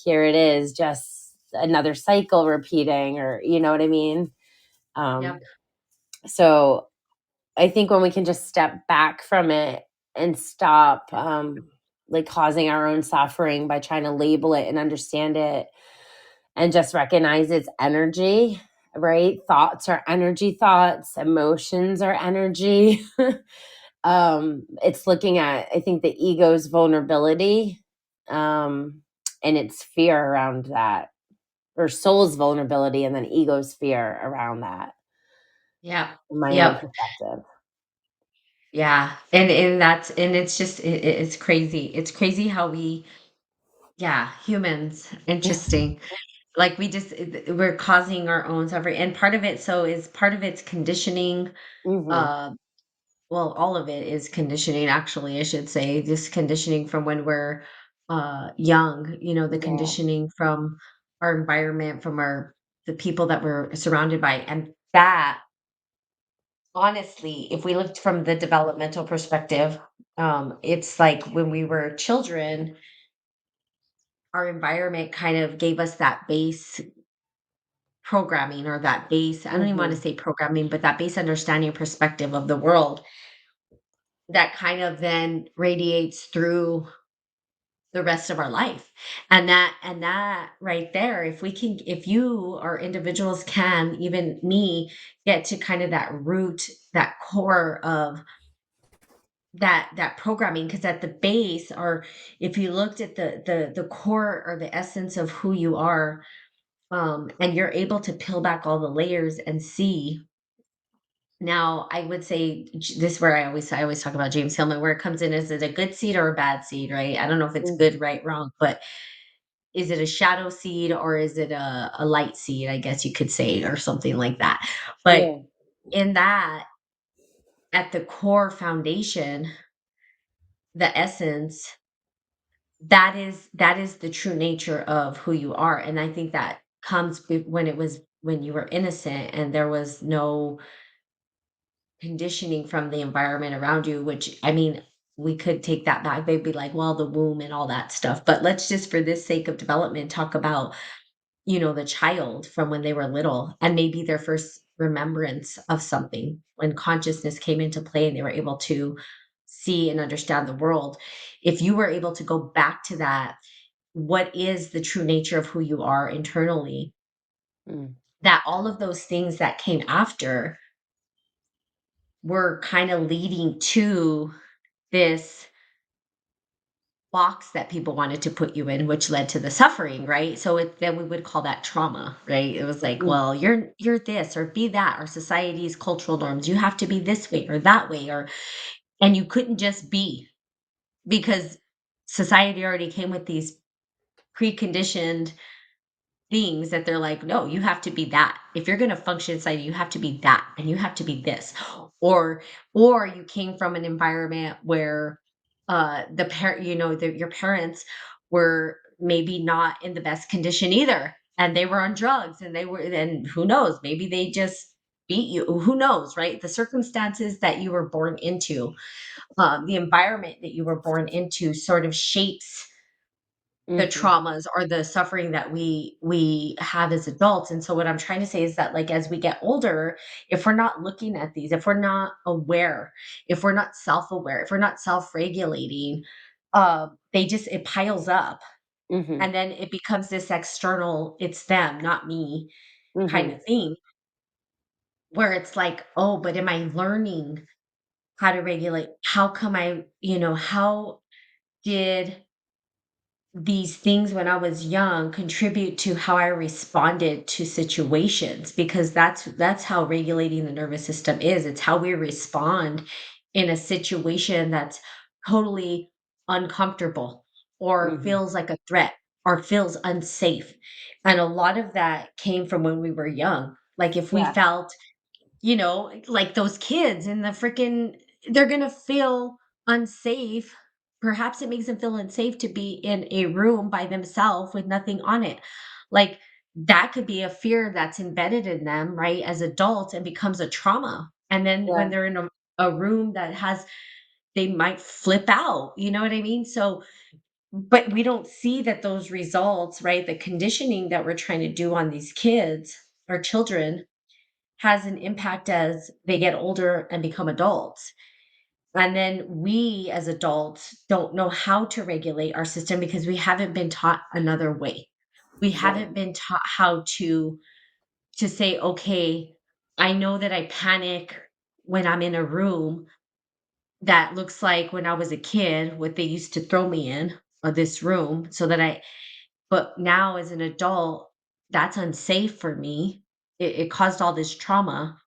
B: here it is, just another cycle repeating, or you know what I mean? Um,
A: Yep.
B: so I think when we can just step back from it and stop like causing our own suffering by trying to label it and understand it and just recognize its energy, right? Thoughts are energy thoughts, emotions are energy. It's looking at, I think, the ego's vulnerability and its fear around that, or soul's vulnerability and then ego's fear around that,
A: Yep.
B: in my own
A: Yep.
B: perspective.
A: Yeah. And that's and it's just it's crazy. It's crazy how we yeah, humans, interesting. Like we just we're causing our own suffering. And part of it so is part of it's conditioning.
B: Hmm.
A: Uh well, all of it is conditioning actually, I should say. Just conditioning from when we're young, the
B: Yeah.
A: conditioning from our environment, from our the people that we're surrounded by. And that honestly, if we looked from the developmental perspective, it's like when we were children, our environment kind of gave us that base programming or that base, I don't even want to
B: Hmm.
A: say programming, but that base understanding perspective of the world that kind of then radiates through the rest of our life. And that right there, if you or individuals can, even me, get to kind of that root, that core of that programming, because at the base, or if you looked at the core or the essence of who you are, and you're able to peel back all the layers and see. Now I would say this is where I always talk about James Hillman, where it comes in, is it a good seed or a bad seed, right? I don't know if it's
B: Hmm.
A: good, right, wrong, but is it a shadow seed or is it a light seed, I guess you could say, or something like that. But
B: Yeah.
A: in that, at the core foundation, the essence, that is the true nature of who you are. And I think that comes when you were innocent and there was no conditioning from the environment around you, which I mean, we could take that back. They'd be like, well, the womb and all that stuff. But let's just, for this sake of development, talk about, the child from when they were little and maybe their first remembrance of something when consciousness came into play and they were able to see and understand the world. If you were able to go back to that, what is the true nature of who you are internally?
B: Mm.
A: That all of those things that came after were kind of leading to this box that people wanted to put you in, which led to the suffering, right? So then we would call that trauma, right? It was like,
B: Mm.
A: well, you're this or be that, or society's cultural norms. You have to be this way or that way, and you couldn't just be, because society already came with these preconditioned things that they're like, "No, you have to be that. If you're gonna function inside, you have to be that, and you have to be this." Or or you came from an environment where, the parent your parents were maybe not in the best condition either, and they were on drugs, and who knows, maybe they just beat you, who knows, right? The circumstances that you were born into, the environment that you were born into sort of shapes the
B: Mhm.
A: traumas or the suffering that we have as adults. And so what I'm trying to say is that, like, as we get older, if we're not looking at these, if we're not aware, if we're not self-aware, if we're not self-regulating, it piles up,
B: Mhm.
A: and then it becomes this external, it's them, not me, kind
B: Mhm.
A: of thing, where it's like, oh, but am I learning how to regulate? How come how did these things when I was young contribute to how I responded to situations? Because that's how regulating the nervous system is. It's how we respond in a situation that's totally uncomfortable or
B: Mhm.
A: feels like a threat or feels unsafe. And a lot of that came from when we were young. Like if we
B: Yeah.
A: felt, like those kids in the freaking, they're gonna feel unsafe. Perhaps it makes them feel unsafe to be in a room by themselves with nothing on it. Like, that could be a fear that's embedded in them, right, as adults, and becomes a trauma. And then when
B: Yeah.
A: they're in a room that has, they might flip out, you know what I mean? So But we don't see that those results, right? The conditioning that we're trying to do on these kids or children has an impact as they get older and become adults. And then we as adults don't know how to regulate our system because we haven't been taught another way. We
B: Right.
A: haven't been taught how to say, okay, I know that I panic when I'm in a room that looks like when I was a kid, what they used to throw me in, this room, so that but now as an adult, that's unsafe for me. It caused all this trauma.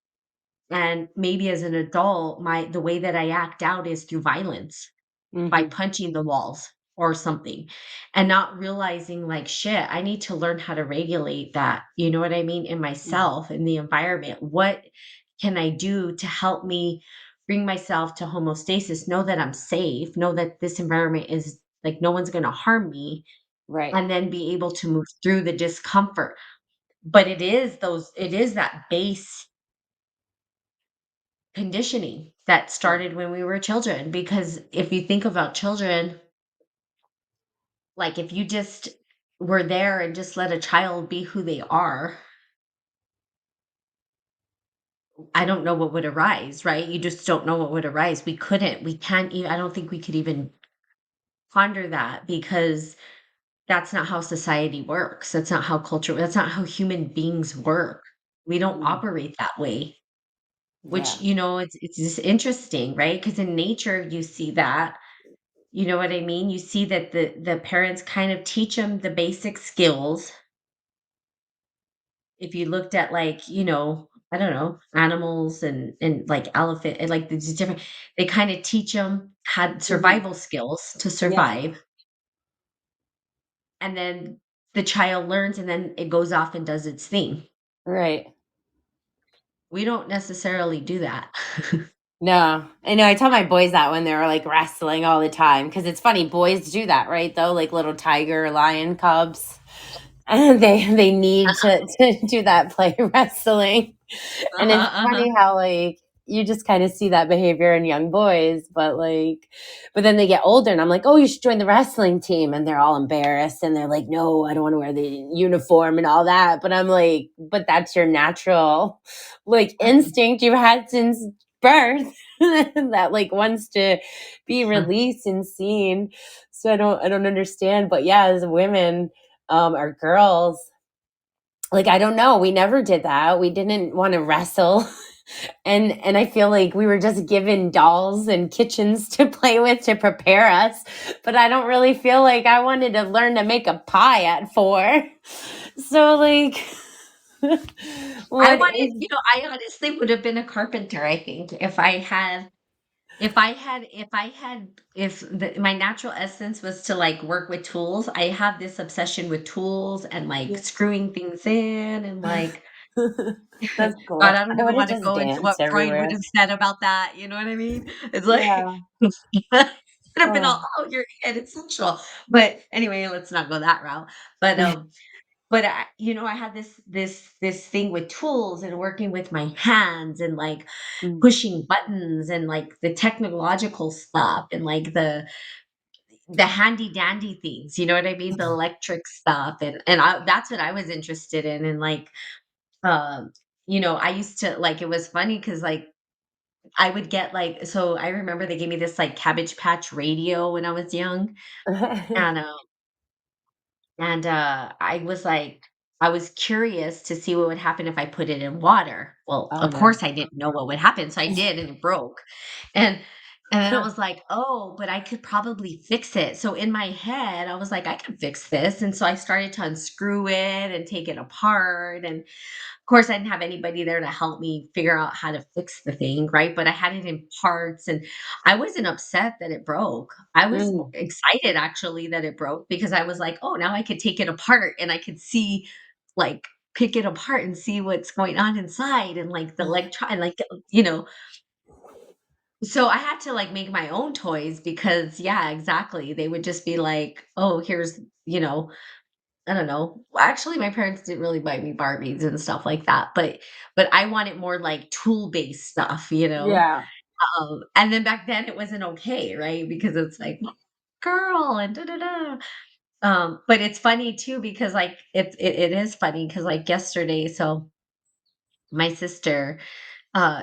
A: And maybe as an adult, the way that I act out is through violence, by
B: Mhm.
A: punching the walls or something, and not realizing like, shit, I need to learn how to regulate that. You know what I mean? In
B: Mhm.
A: myself, in the environment. What can I do to help me bring myself to homeostasis? Know that I'm safe, know that this environment is like no one's going to harm me,
B: Right.
A: and then be able to move through the discomfort. But it is that base conditioning that
B: Yeah.
A: started when we were children, because if you think about children, like if you just were there and just let a child be who they are, I don't know what would arise, right? You just don't know what would arise. We can't even, I don't think we could even ponder that, because that's not how society works. That's not how culture, that's not how human beings work. We don't
B: Mm.
A: operate that way. Which,
B: Yeah.
A: it's just interesting, right? Because in nature, you see that, you know what I mean? You see that the parents kind of teach them the basic skills. If you looked at, like, I don't know, animals and like elephant and like these different, they kind of teach them had
B: Mhm.
A: survival skills to
B: Yeah.
A: survive, and then the child learns and then it goes off and does its thing.
B: Right.
A: We don't necessarily do that.
B: No, I know. I tell my boys that when they're like wrestling all the time because it's funny. Boys do that, right? Though, like little tiger, lion cubs, and they need to do that play wrestling. And it's
A: Uh-huh, uh-huh.
B: funny how like you just kind of see that behavior in young boys, but then they get older, and I'm like, oh, you should join the wrestling team, and they're all embarrassed, and they're like, no, I don't want to wear the uniform and all that. But I'm like, but that's your natural like instinct you've had since birth that like wants to be released and seen. So I don't understand. But yeah, as women, or girls, like I don't know, we never did that. We didn't want to wrestle. And I feel like we were just given dolls and kitchens to play with to prepare us. But I don't really feel like I wanted to learn to make a pie at 4. So like
A: I
B: what
A: wanted,
B: is
A: I honestly would have been a carpenter, I think, if I had my natural essence was to like work with tools. I have this obsession with tools and like
B: yeah.
A: screwing things in and like
B: That's
A: God,
B: cool.
A: I don't
B: I
A: even
B: would have
A: want to
B: just
A: go into what
B: danced
A: Freud would
B: everywhere.
A: have said about that. You know what I mean? It's like
B: Yeah.
A: it would have been all,
B: Oh.
A: oh, you're it's sexual. But anyway, let's not go that route. But I had this thing with tools and working with my hands and like
B: Mm.
A: pushing buttons and like the technological stuff and like the handy dandy things, you know what I mean? The electric stuff, that's what I was interested in, and like, um, I used to like, it was funny because like, I would get like, so I remember they gave me this like Cabbage Patch radio when I was young, and, I was curious to see what would happen if I put it in water. Well,
B: Oh
A: of
B: no.
A: course, I didn't know what would happen, so I did, and it broke. And and then I was like, "Oh, but I could probably fix it." So in my head, I was like, "I can fix this." And so I started to unscrew it and take it apart, and of course, I didn't have anybody there to help me figure out how to fix the thing, right? But I had it in parts, and I wasn't upset that it broke. I was
B: Mm.
A: excited actually that it broke, because I was like, "Oh, now I could take it apart and I could see, like, pick it apart and see what's going on inside, and like the electron, like, you know." So I had to like make my own toys because, yeah, exactly. They would just be like, "Oh, here's, you know, I don't know." Well, actually, my parents didn't really buy me Barbies and stuff like that, but I wanted more like tool-based stuff, you know?
B: Yeah.
A: And then back then it wasn't okay, right? Because it's like, girl and da da da. But it's funny too because like it is funny because like yesterday, so my sister,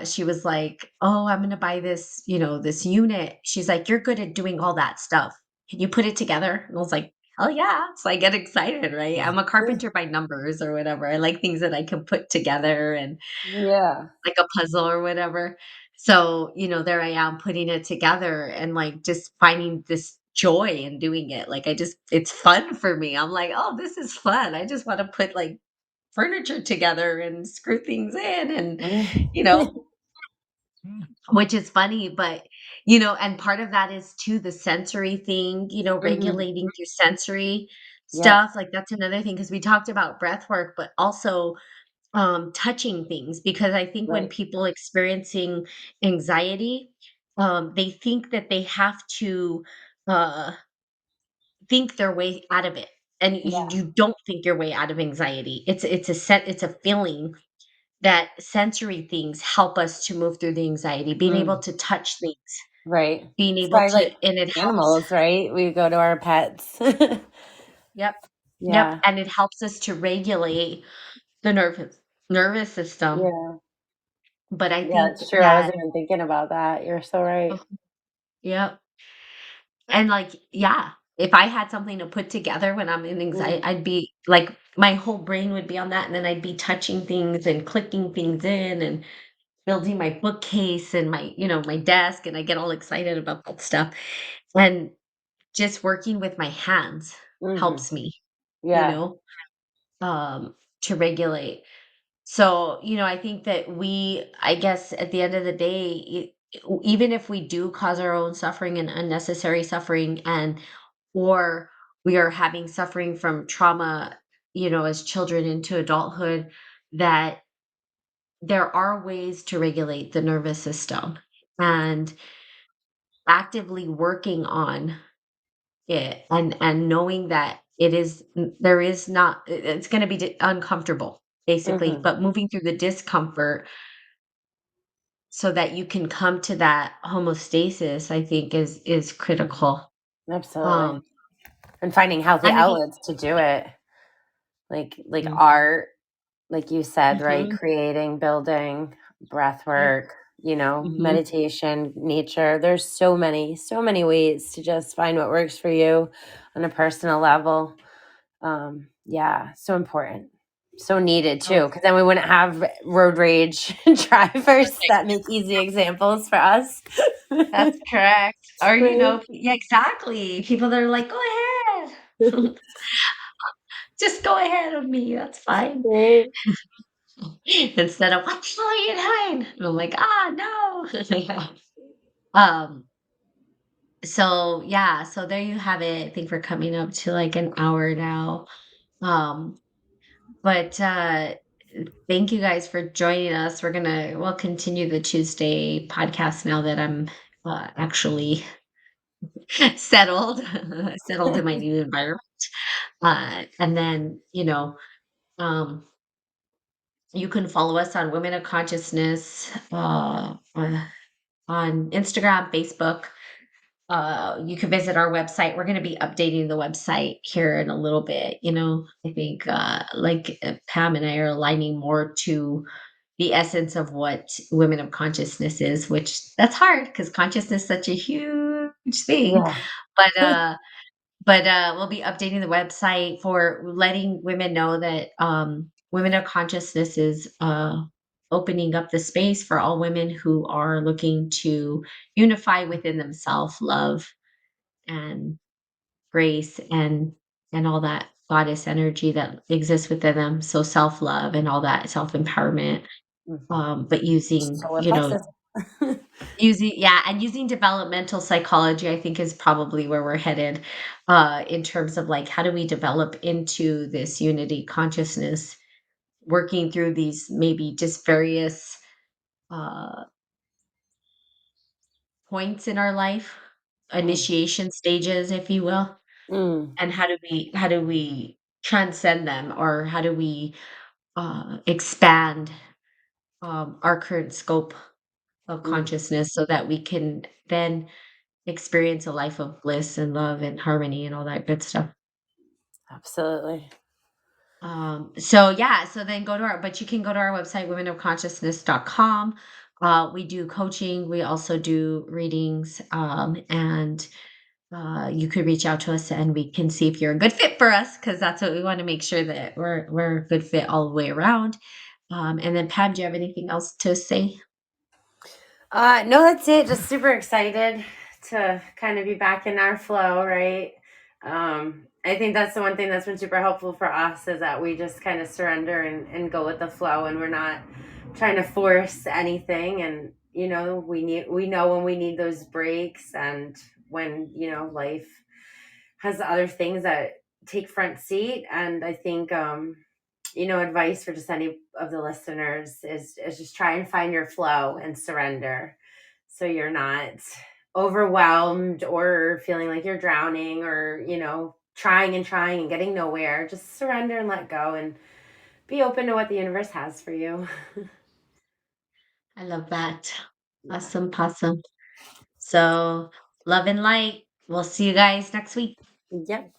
A: she was like, "Oh, I'm gonna buy this, this unit." She's like, "You're good at doing all that stuff. Can you put it together?" And I was like, "Hell yeah!" So I get excited, right? I'm a carpenter by numbers or whatever. I like things that I can put together and
B: Yeah.
A: like a puzzle or whatever. So, there I am putting it together and like just finding this joy in doing it. Like it's fun for me. I'm like, oh, this is fun. I just want to put like furniture together and screw things in and, you know, which is funny, but and part of that is too the sensory thing,
B: Mhm.
A: regulating your sensory
B: Yep.
A: stuff. Like that's another thing because we talked about breath work, but also touching things because I think when
B: Right.
A: people experiencing anxiety, they think that they have to uh, think their way out of it, and you
B: Yeah.
A: don't think your way out of anxiety. It's a feeling that sensory things help us to move through the anxiety, being able
B: Mm.
A: to touch things,
B: Right.
A: being
B: It's
A: able
B: probably
A: to,
B: like
A: and it helps.
B: animals, right? We go to our pets.
A: Yep, yep,
B: Yeah.
A: and it helps us to regulate the nervous system.
B: Yeah.
A: But I
B: Yeah,
A: think
B: it's true. I
A: that,
B: wasn't even thinking about that. You're so right.
A: oh, yep. And, like, yeah, if I had something to put together when I'm in anxiety,
B: Mm.
A: I'd be like, my whole brain would be on that, and then I'd be touching things and clicking things in and building my bookcase and my desk, and I get all excited about that stuff. And just working with my hands
B: Mhm.
A: helps me, you
B: Yeah.
A: know, to regulate. So, I think that I guess at the end of the day, even if we do cause our own suffering and unnecessary suffering, or we are having suffering from trauma, as children into adulthood, that there are ways to regulate the nervous system and actively working on it and knowing that there is not, it's going to be uncomfortable basically,
B: Mhm.
A: but moving through the discomfort so that you can come to that homeostasis, I think is critical.
B: Absolutely.
A: Um,
B: And finding healthy
A: and I think,
B: outlets to do it. Like
A: mm,
B: art, like you said, right?
A: mhm,
B: Creating, building, breath
A: yep,
B: work,
A: mhm.
B: meditation, nature. There's so many ways to just find what works for you on a personal level. Yeah, so important. So needed
A: Oh,
B: too, because then we wouldn't have road rage drivers
A: perfect.
B: that make easy examples for us.
A: That's correct. Or,
B: Right.
A: yeah, exactly. People that are like, "Go ahead. Just go ahead of me. That's fine."
B: Right.
A: Instead of, "What the hell are you doing?" And I'm like, "Ah, no." Um, so yeah, so there you have it. I think we're coming up to like an hour now. Um, but thank you guys for joining us. We'll continue the Tuesday podcast now that I'm actually settled, settled in my new environment. And then, um, you can follow us on Women of Consciousness on Instagram, Facebook. You can visit our website. We're going to be updating the website here in a little bit. I think Pam and I are aligning more to the essence of what Women of Consciousness is, which that's hard because consciousness is such a huge thing.
B: Yeah.
A: But we'll be updating the website for letting women know that Women of Consciousness is opening up the space for all women who are looking to unify within themselves, love and grace and all that goddess energy that exists within them. So self love and all that self empowerment,
B: Mhm.
A: but using
B: Solar plexus.
A: and using developmental psychology, I think is probably where we're headed, in terms of like how do we develop into this unity consciousness, working through these maybe just various uh, points in our life,
B: Mm.
A: initiation stages, if you will,
B: Mm.
A: and how do we transcend them, or how do we expand our current scope of
B: Mm.
A: consciousness so that we can then experience a life of bliss and love and harmony and all that good stuff.
B: Absolutely.
A: So yeah, so then go to our, but you can go to our website, womenofconsciousness.com. We do coaching. We also do readings. And you could reach out to us and we can see if you're a good fit for us, because that's what we want to make sure that we're a good fit all the way around. And then Pam, do you have anything else to say?
B: No, that's it. Just super excited to kind of be back in our flow, right? I think that's the one thing that's been super helpful for us is that we just kind of surrender and go with the flow, and we're not trying to force anything. And we know when we need those breaks, and when life has other things that take front seat. And I think advice for just any of the listeners is just try and find your flow and surrender, so you're not overwhelmed or feeling like you're drowning, or trying and trying and getting nowhere. Just surrender and let go, and be open to what the universe has for you.
A: I love that.
B: Yeah.
A: Awesome, possum. So love and light. We'll see you guys next week.
B: Yep.